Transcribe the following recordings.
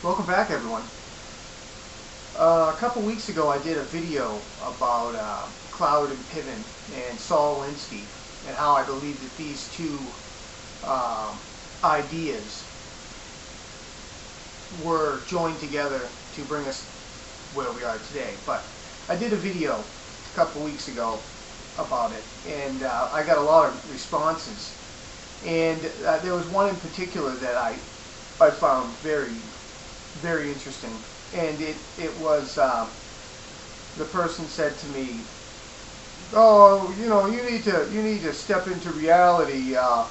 Welcome back, everyone. A couple weeks ago I did a video about Cloward-Piven and Saul Alinsky and how I believe that these two ideas were joined together to bring us where we are today. But I did a video a couple weeks ago about it, and I got a lot of responses, and there was one in particular that I found very interesting, and it was the person said to me, "Oh, you need to step into reality. That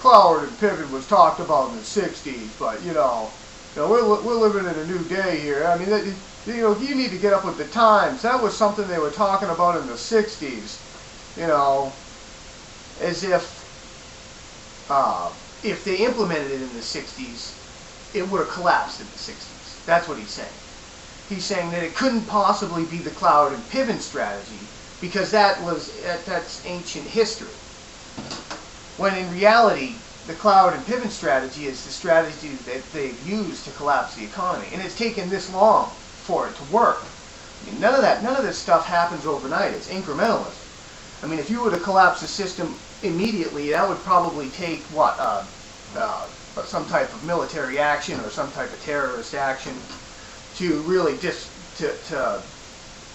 Cloward-Piven was talked about in the '60s, but we're living in a new day here. I mean, you need to get up with the times. That was something they were talking about in the '60s. As if they implemented it in the '60s, it would have collapsed in the '60s. That's what he's saying. He's saying that it couldn't possibly be the Cloward-Piven strategy because that's ancient history. When in reality, the Cloward-Piven strategy is the strategy that they've used to collapse the economy, and it's taken this long for it to work. I mean, none of this stuff happens overnight. It's incrementalism. I mean, if you were to collapse the system immediately, that would probably take some type of military action or some type of terrorist action to really just to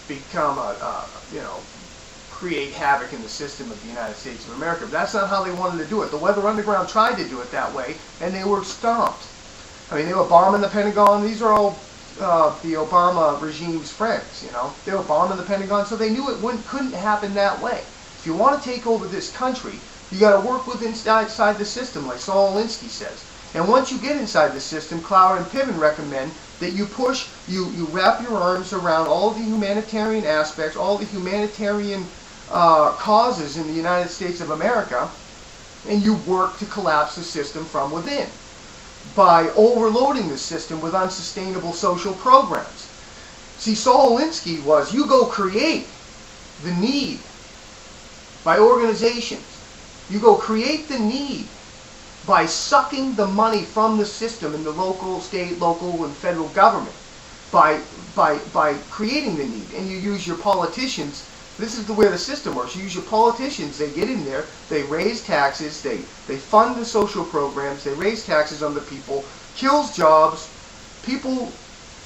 become create havoc in the system of the United States of America. But that's not how they wanted to do it. The Weather Underground tried to do it that way, and they were stomped. I mean, they were bombing the Pentagon. These are all the Obama regime's friends. They were bombing the Pentagon, so they knew it couldn't happen that way. If you want to take over this country, you got to work with inside the system, like Saul Alinsky says. And once you get inside the system, Cloward-Piven recommend that you wrap your arms around all the humanitarian aspects, all the humanitarian causes in the United States of America, and you work to collapse the system from within by overloading the system with unsustainable social programs. See, Saul Alinsky was, you go create the need by organizations. You go create the need by sucking the money from the system in the local, state, local, and federal government, by creating the need. And you use your politicians. This is the way the system works. You use your politicians. They get in there. They raise taxes. They fund the social programs. They raise taxes on the people. Kills jobs. People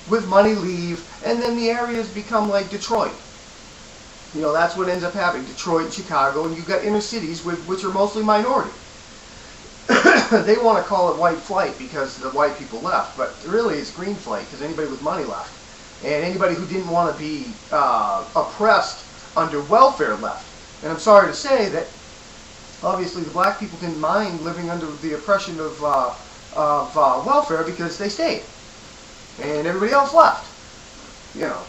with money leave, and then the areas become like Detroit. That's what ends up happening. Detroit and Chicago, and you've got inner cities which are mostly minority. They want to call it white flight because the white people left, but really it's green flight because anybody with money left. And anybody who didn't want to be oppressed under welfare left. And I'm sorry to say that obviously the black people didn't mind living under the oppression of welfare because they stayed. And everybody else left.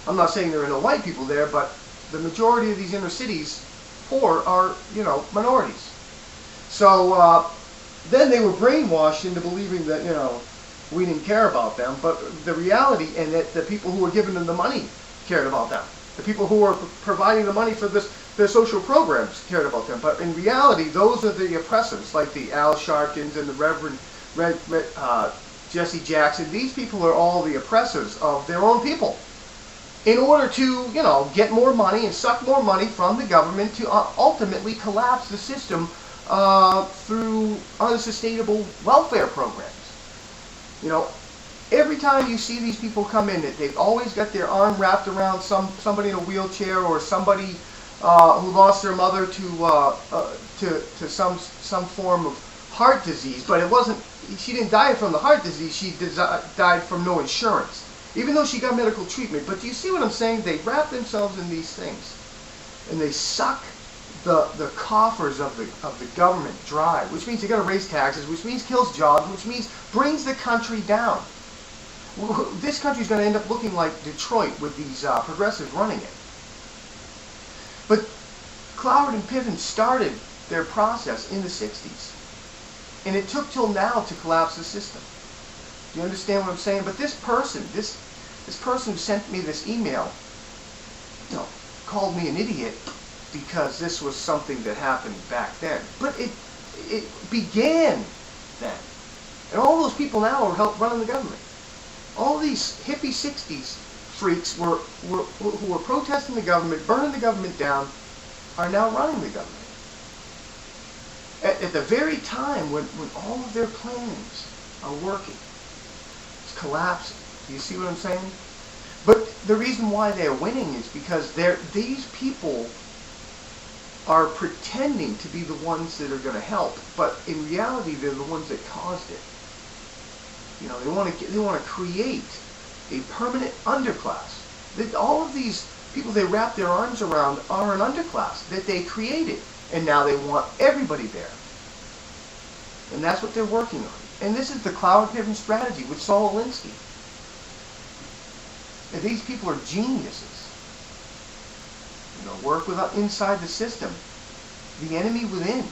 I'm not saying there are no white people there, but the majority of these inner cities, poor, are, minorities. So then they were brainwashed into believing that, we didn't care about them, but the reality, and that the people who were giving them the money cared about them. The people who were providing the money for their social programs cared about them. But in reality, those are the oppressors, like the Al Sharptons and the Reverend Jesse Jackson. These people are all the oppressors of their own people, in order to, get more money and suck more money from the government to ultimately collapse the system through unsustainable welfare programs. Every time you see these people come in, they've always got their arm wrapped around somebody in a wheelchair, or somebody who lost their mother to some form of heart disease. But she didn't die from the heart disease. She died from no insurance, even though she got medical treatment. But do you see what I'm saying? They wrap themselves in these things, and they suck the coffers of the government dry, which means they got to raise taxes, which means kills jobs, which means brings the country down. This country's going to end up looking like Detroit with these progressives running it. But Cloward-Piven started their process in the '60s, and it took till now to collapse the system. Do you understand what I'm saying? But this person who sent me this email, called me an idiot because this was something that happened back then. But it began then. And all those people now are running the government. All these hippie 60s freaks who were protesting the government, burning the government down, are now running the government. At the very time when all of their plans are working, it's collapsing. Do you see what I'm saying? But the reason why they're winning is because these people are pretending to be the ones that are going to help, but in reality they're the ones that caused it. You know, they want to create a permanent underclass. That all of these people they wrap their arms around are an underclass that they created, and now they want everybody there. And that's what they're working on. And this is the Cloward-Piven strategy with Saul Alinsky. And these people are geniuses. You know, work inside the system. The enemy within.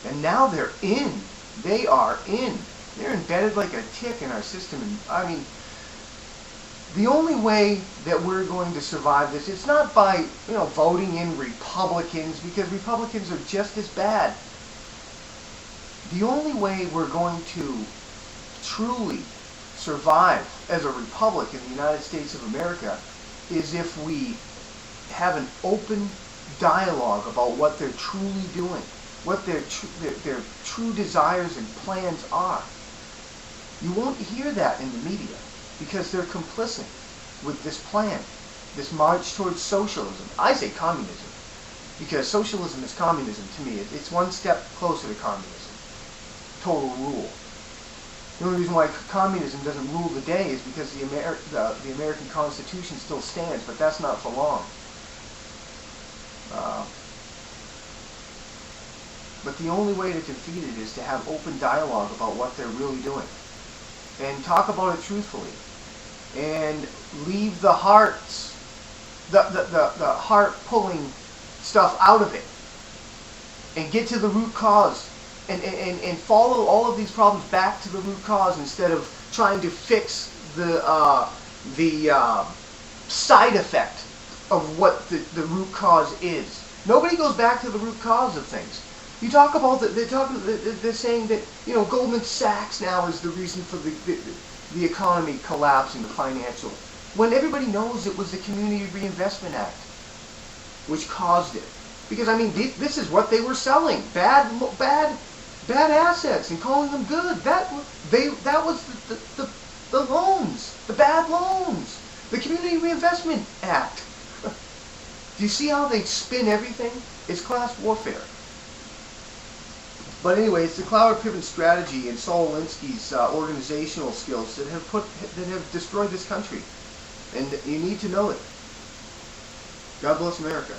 And now they're in. They are in. They're embedded like a tick in our system. And I mean, the only way that we're going to survive this, it's not by, voting in Republicans, because Republicans are just as bad. The only way we're going to truly survive as a republic in the United States of America is if we have an open dialogue about what they're truly doing, what their true desires and plans are. You won't hear that in the media because they're complicit with this plan, this march towards socialism. I say communism because socialism is communism to me. It's one step closer to communism. Total rule. The only reason why communism doesn't rule the day is because the American Constitution still stands, but that's not for long. But the only way to defeat it is to have open dialogue about what they're really doing. And talk about it truthfully. And leave the hearts, the heart-pulling stuff out of it. And get to the root cause. And follow all of these problems back to the root cause instead of trying to fix the side effect of what the root cause is. Nobody goes back to the root cause of things. You talk about they're saying that Goldman Sachs now is the reason for the economy collapsing, the financial. When everybody knows it was the Community Reinvestment Act which caused it. Because I mean, this is what they were selling: bad assets and calling them good. That was the loans, the bad loans, the Community Reinvestment Act. Do you see how they spin everything? It's class warfare. But anyway, it's the Cloward-Piven strategy and Saul Alinsky's organizational skills that have destroyed this country, and you need to know it. God bless America.